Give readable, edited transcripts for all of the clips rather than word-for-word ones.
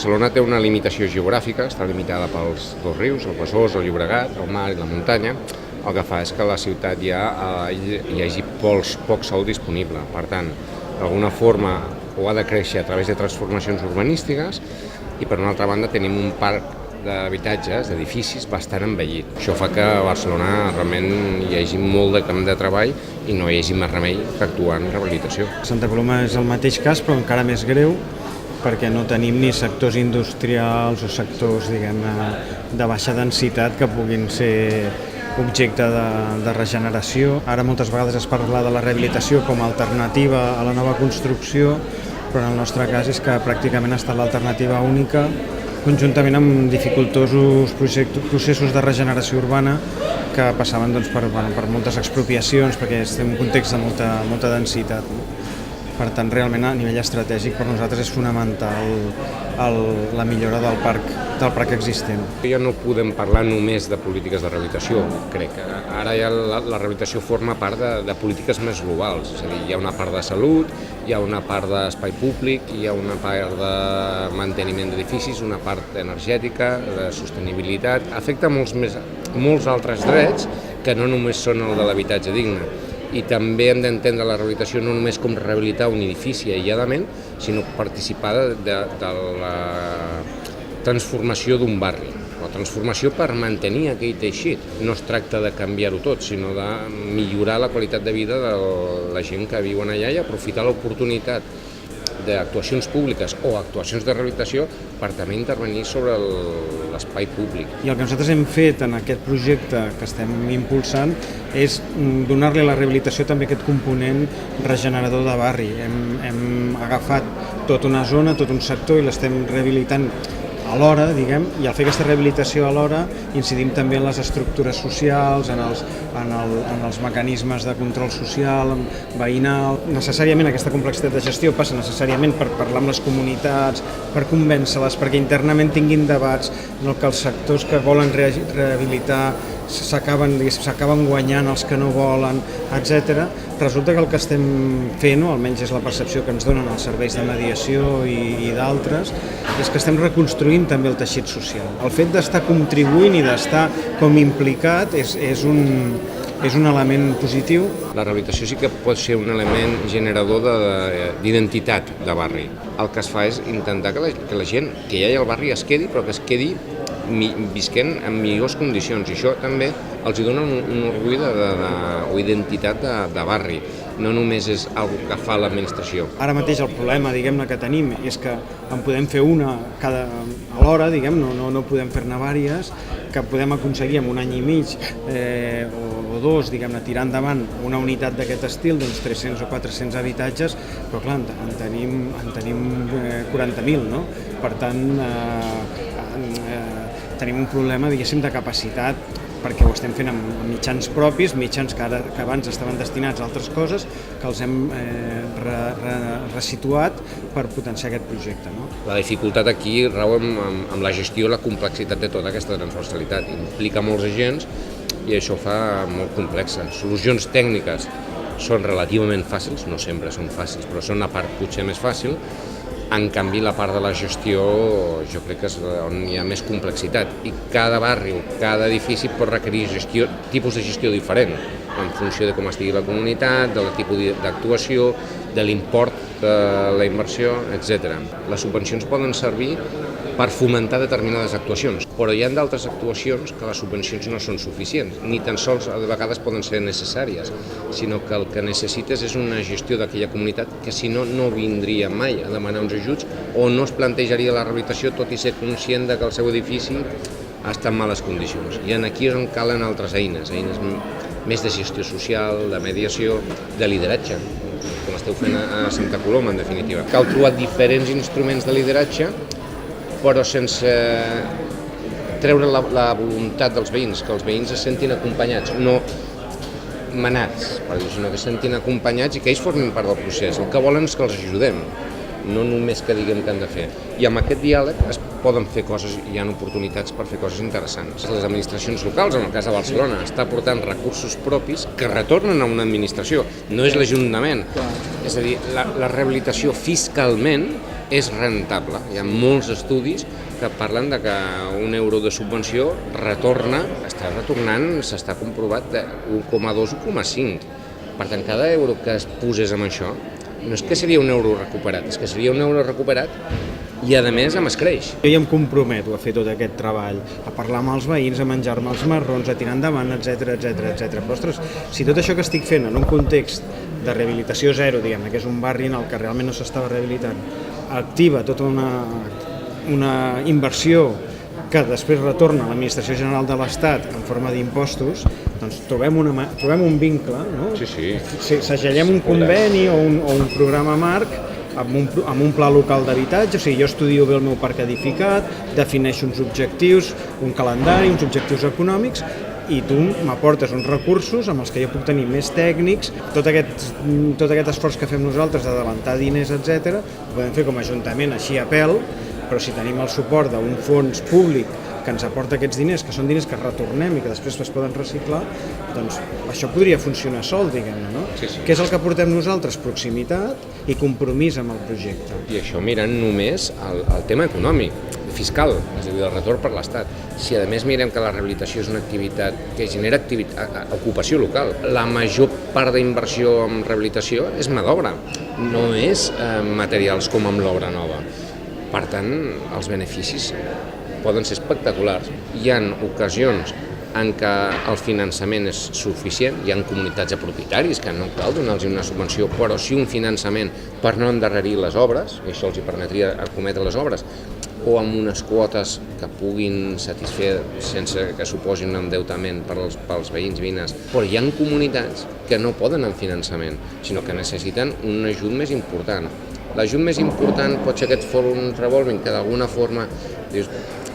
Barcelona té una limitació geogràfica, està limitada pels dos rius, el Besòs, el Llobregat, el mar i la muntanya. El que fa és que a la ciutat hi hagi poc sòl disponible. Per tant, d'alguna forma ho ha de créixer a través de transformacions urbanístiques i per una altra banda tenim un parc d'habitatges, d'edificis bastant envellit. Això fa que a Barcelona realment hi hagi molt de camp de treball i no hi hagi més remei que actuar en rehabilitació. Santa Coloma és el mateix cas, però encara més greu, perquè no tenim ni sectors industrials o sectors, diguem-ne, de baixa densitat que puguin ser objecte de regeneració. Ara moltes vegades es parla de la rehabilitació com a alternativa a la nova construcció, però en el nostre cas és que pràcticament ha estat l'alternativa única, conjuntament amb dificultosos processos de regeneració urbana que passaven per moltes expropiacions, perquè estem en un context de molta densitat. Per tant, realment, a nivell estratègic, per nosaltres és fonamental la millora del parc existent. Ja no podem parlar només de polítiques de rehabilitació, crec. Ara ja la rehabilitació forma part de polítiques més globals, és a dir, hi ha una part de salut, hi ha una part d'espai públic, hi ha una part de manteniment d'edificis, una part energètica, de sostenibilitat. Afecta molts altres drets que no només són el de l'habitatge digne. I també hem d'entendre la rehabilitació no només com rehabilitar un edifici aïlladament, sinó participar de la transformació d'un barri, la transformació per mantenir aquell teixit. No es tracta de canviar-ho tot, sinó de millorar la qualitat de vida de la gent que viu allà i aprofitar l'oportunitat d'actuacions públiques o actuacions de rehabilitació per també intervenir sobre l'espai públic. I el que nosaltres hem fet en aquest projecte que estem impulsant és donar-li a la rehabilitació també aquest component regenerador de barri. Hem agafat tota una zona, tot un sector i l'estem rehabilitant alhora, diguem, i al fer aquesta rehabilitació alhora incidim també en les estructures socials, en els mecanismes de control social, veïnal. Necessàriament aquesta complexitat de gestió passa necessàriament per parlar amb les comunitats, per convèncer-les, perquè internament tinguin debats en el que els sectors que volen rehabilitar s'acaben guanyant els que no volen, etc. Resulta que el que estem fent, o almenys és la percepció que ens donen els serveis de mediació i d'altres, és que estem reconstruint també el teixit social. El fet d'estar contribuint i d'estar com implicat és un element positiu. La rehabilitació sí que pot ser un element generador d'identitat de barri. El que es fa és intentar que la gent que hi ha al barri es quedi, però que es quedi visquent en millors condicions, i això també els dona un orgull o identitat de barri, no només és una que fa l'administració. Ara mateix el problema, diguem-ne, que tenim és que en podem fer una alhora, diguem, no podem fer-ne vàries, que podem aconseguir en un any i mig o dos, diguem-ne, tirar endavant una unitat d'aquest estil, doncs 300 o 400 habitatges, però clar, en tenim 40.000, no? Per tant, tenim un problema, diguéssim, de capacitat, perquè ho estem fent amb mitjans propis, mitjans que abans estaven destinats a altres coses, que els hem resituat per potenciar aquest projecte. No? La dificultat aquí rau amb la gestió i la complexitat de tota aquesta transversalitat. Implica molts agents i això ho fa molt complexa. Solucions tècniques són relativament fàcils, no sempre són fàcils, però són la part potser més fàcil. En canvi, la part de la gestió jo crec que és on hi ha més complexitat i cada barri o cada edifici pot requerir tipus de gestió diferent en funció de com estigui la comunitat, del tipus d'actuació, de l'import de la inversió, etc. Les subvencions poden servir per fomentar determinades actuacions, però hi ha d'altres actuacions que les subvencions no són suficients, ni tan sols de vegades poden ser necessàries, sinó que el que necessites és una gestió d'aquella comunitat que si no, no vindria mai a demanar uns ajuts o no es plantejaria la rehabilitació tot i ser conscient que el seu edifici està en males condicions. I aquí és on calen altres eines més de gestió social, de mediació, de lideratge, com esteu fent a Santa Coloma, en definitiva. Cal trobar diferents instruments de lideratge però sense treure la voluntat dels veïns, que els veïns es sentin acompanyats, no manats, sinó que es sentin acompanyats i que ells formin part del procés. El que volen és que els ajudem, no només que diguem que han de fer. I amb aquest diàleg es poden fer coses, hi ha oportunitats per fer coses interessants. Les administracions locals, en el cas de Barcelona, està aportant recursos propis que retornen a una administració, no és l'Ajuntament. És a dir, la rehabilitació fiscalment és rentable. Hi ha molts estudis que parlen de que un euro de subvenció està retornant, s'està comprovat de 1,2 o 1,5. Per tant, cada euro que es posés amb això, no és que seria un euro recuperat, és que seria un euro recuperat i a més amb escreix. Jo ja em comprometo a fer tot aquest treball, a parlar amb els veïns, a menjar-me els marrons, a tirar endavant, etc. Però, ostres, si tot això que estic fent en un context de rehabilitació zero, diguem-ne, que és un barri en el que realment no s'estava rehabilitant, activa tota una inversió que després retorna a l'Administració General de l'Estat en forma d'impostos, doncs trobem un vincle, no? Sí. Segellem un conveni o un programa marc amb un pla local d'habitatge, o sigui, jo estudio bé el meu parc edificat, defineixo uns objectius, un calendari, uns objectius econòmics, i tu m'aportes uns recursos amb els que jo puc tenir més tècnics. Tot aquest esforç que fem nosaltres d'adelantar diners, etc., ho podem fer com a Ajuntament així a pèl, però si tenim el suport d'un fons públic que ens aporta aquests diners, que són diners que retornem i que després es poden reciclar, doncs això podria funcionar sol, diguem-ne, no? Sí. Què és el que portem nosaltres? Proximitat i compromís amb el projecte. I això mirant només el tema econòmic, fiscal, és a dir, el retorn per l'Estat. Si a més mirem que la rehabilitació és una activitat que genera ocupació local, la major part d'inversió en rehabilitació és mà d'obra, no és materials com amb l'obra nova. Per tant, els beneficis poden ser espectaculars. Hi ha ocasions en què el finançament és suficient, hi ha comunitats de propietaris que no cal donar-los una subvenció, però sí un finançament per no endarrerir les obres, i això els permetria acometre les obres, o amb unes quotes que puguin satisfer sense que suposin un endeutament pels veïns veïnes. Però hi ha comunitats que no poden amb finançament, sinó que necessiten un ajut més important. L'ajut més important pot ser aquest fons revolving que d'alguna forma dius,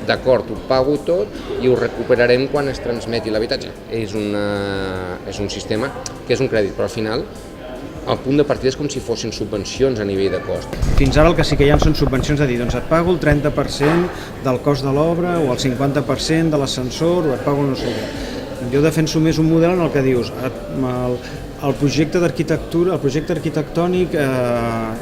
d'acord, ho pago tot i ho recuperarem quan es transmeti l'habitatge. És un sistema que és un crèdit, però al final el punt de partida és com si fossin subvencions a nivell de cost. Fins ara el que sí que hi ha són subvencions de dir, doncs et pago el 30% del cost de l'obra o el 50% de l'ascensor o et pago no sé què. Jo defenso més un model en el que dius el projecte d'arquitectura, el projecte arquitectònic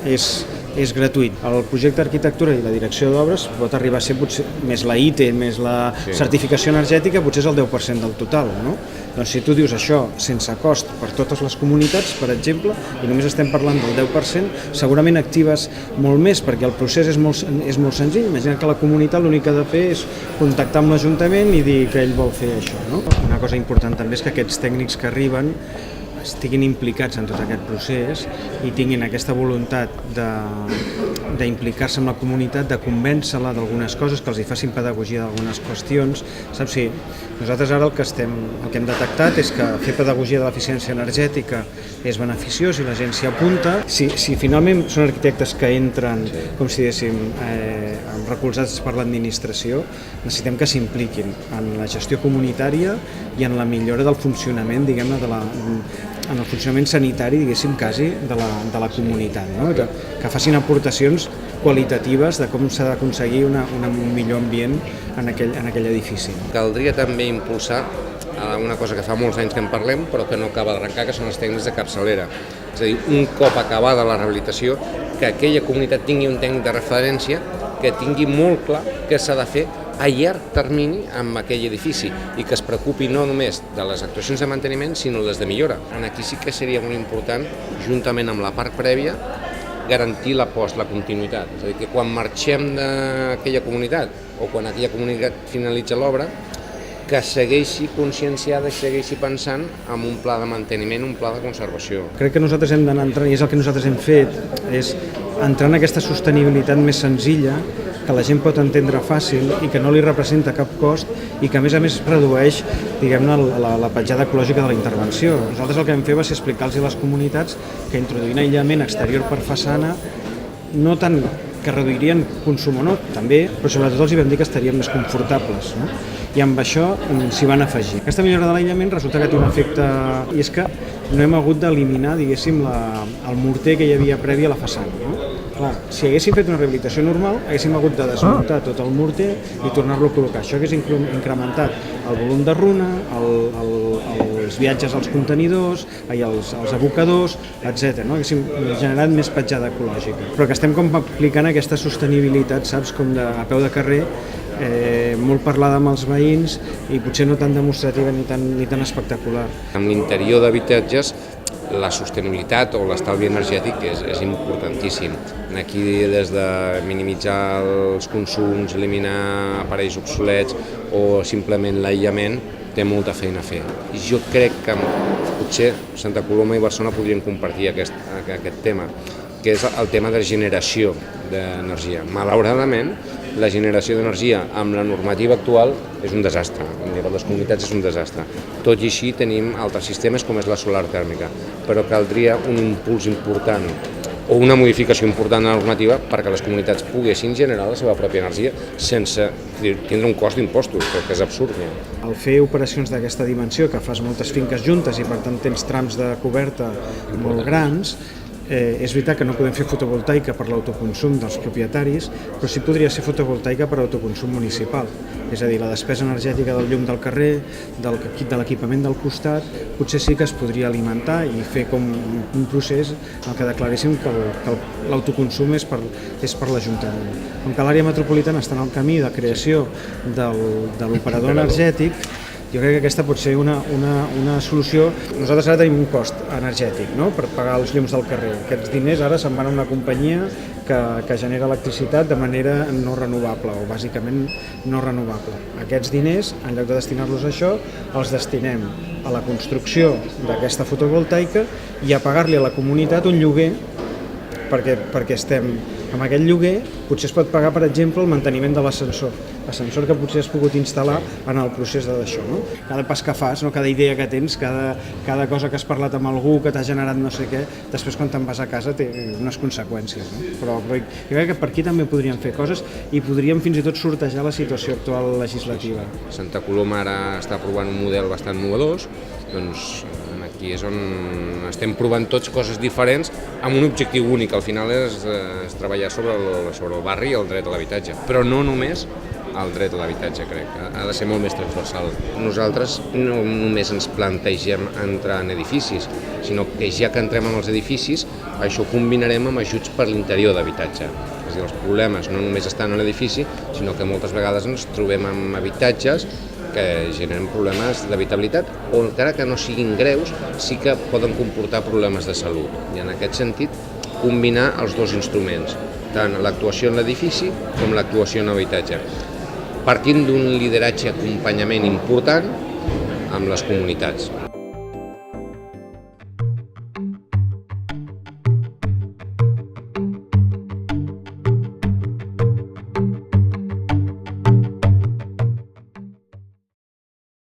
és gratuït. El projecte d'arquitectura i la direcció d'obres pot arribar a ser potser més la ITE, més la certificació energètica, potser és el 10% del total, no? Doncs si tu dius això sense cost per totes les comunitats, per exemple, i només estem parlant del 10%, segurament actives molt més perquè el procés és molt senzill. Imagina que la comunitat l'únic que ha de fer és contactar amb l'Ajuntament i dir que ell vol fer això, no? Una cosa important també és que aquests tècnics que arriben estiguin implicats en tot aquest procés i tinguin aquesta voluntat d'implicar-se amb la comunitat, de convèncer-la d'algunes coses, que els hi facin pedagogia d'algunes qüestions. Saps? Sí, nosaltres ara el que hem detectat és que fer pedagogia de l'eficiència energètica és beneficiós i la gent s'hi apunta. Si finalment són arquitectes que entren, com si diguéssim, recolzats per l'administració, necessitem que s'impliquin en la gestió comunitària i en la millora del funcionament, diguem-ne, en el funcionament sanitari, diguéssim, quasi, de la comunitat, no? Que facin aportacions qualitatives de com s'ha d'aconseguir un millor ambient en aquell edifici. Caldria també impulsar una cosa que fa molts anys que en parlem, però que no acaba d'arrencar, que són les tècniques de capçalera. És a dir, un cop acabada la rehabilitació, que aquella comunitat tingui un tècnic de referència que tingui molt clar què s'ha de fer a llarg termini amb aquell edifici i que es preocupi no només de les actuacions de manteniment, sinó les de millora. Aquí sí que seria molt important, juntament amb la part prèvia, garantir la continuïtat. És a dir, que quan marxem d'aquella comunitat o quan aquella comunitat finalitza l'obra, que segueixi conscienciada i segueixi pensant en un pla de manteniment, un pla de conservació. Crec que nosaltres hem d'anar entrant, i és el que nosaltres hem fet, és entrar en aquesta sostenibilitat més senzilla, que la gent pot entendre fàcil i que no li representa cap cost i que a més redueix, diguem-ne, la petjada ecològica de la intervenció. Nosaltres el que vam fer va ser explicar-los a les comunitats que introduint aïllament exterior per façana, no tant que reduirien consum o no, també, però sobretot els vam dir que estarien més confortables, no? I amb això s'hi van afegir. Aquesta millora de l'aïllament resulta que té un efecte, i és que no hem hagut d'eliminar, diguéssim, el morter que hi havia previ a la façana, no? Clar, si haguéssim fet una rehabilitació normal, haguéssim hagut de desmuntar tot el morter i tornar-lo a col·locar. Això hagués incrementat el volum de runa, els viatges als contenidors, als abocadors, etc. No? Haguéssim generat més petjada ecològica. Però que estem com aplicant aquesta sostenibilitat, saps, com a peu de carrer, molt parlada amb els veïns i potser no tan demostrativa ni tan espectacular. Amb l'interior d'habitatges la sostenibilitat o l'estalvi energètic és importantíssim. Aquí, des de minimitzar els consums, eliminar aparells obsolets o simplement l'aïllament, té molta feina a fer. I jo crec que potser Santa Coloma i Barcelona podrien compartir aquest tema, que és el tema de generació d'energia. Malauradament, la generació d'energia amb la normativa actual és un desastre, a nivell de les comunitats és un desastre. Tot i així tenim altres sistemes com és la solar tèrmica, però caldria un impuls important o una modificació important de la normativa perquè les comunitats poguessin generar la seva pròpia energia sense tindre un cost d'impostos, que és absurd. Al fer operacions d'aquesta dimensió, que fas moltes finques juntes i per tant tens trams de coberta molt grans, és veritat que no podem fer fotovoltaica per l'autoconsum dels propietaris, però sí podria ser fotovoltaica per autoconsum municipal. És a dir, la despesa energètica del llum del carrer, de l'equipament del costat, potser sí que es podria alimentar i fer com un procés en què declaréssim que l'autoconsum és per l'Ajuntament. Com que l'àrea metropolitana està en el camí de creació de l'operador energètic, jo crec que aquesta pot ser una solució. Nosaltres ara tenim un cost energètic, no?, per pagar els llums del carrer. Aquests diners ara se'n van a una companyia que genera electricitat de manera no renovable o bàsicament no renovable. Aquests diners, en lloc de destinar-los a això, els destinem a la construcció d'aquesta fotovoltaica i a pagar-li a la comunitat un lloguer perquè estem amb aquest lloguer. Potser es pot pagar, per exemple, el manteniment de l'ascensor que potser has pogut instal·lar en el procés d'això. No? Cada pas que fas, no? Cada idea que tens, cada cosa que has parlat amb algú, que t'ha generat no sé què, després quan te'n vas a casa té unes conseqüències. No? Però jo crec que per aquí també podríem fer coses i podríem fins i tot sortejar la situació actual legislativa. Santa Coloma ara està provant un model bastant innovador, doncs aquí és on estem provant tots coses diferents amb un objectiu únic. Al final és treballar sobre el barri i el dret a l'habitatge, però no només el dret a l'habitatge, crec. Ha de ser molt més transversal. Nosaltres no només ens plantegem entrar en edificis, sinó que ja que entrem en els edificis, això ho combinarem amb ajuts per l'interior d'habitatge. És a dir, els problemes no només estan a l'edifici, sinó que moltes vegades ens trobem amb habitatges que generen problemes d'habitabilitat o encara que no siguin greus, sí que poden comportar problemes de salut. I en aquest sentit, combinar els dos instruments, tant l'actuació en l'edifici com l'actuació en l'habitatge, partint d'un lideratge acompanyament important amb les comunitats.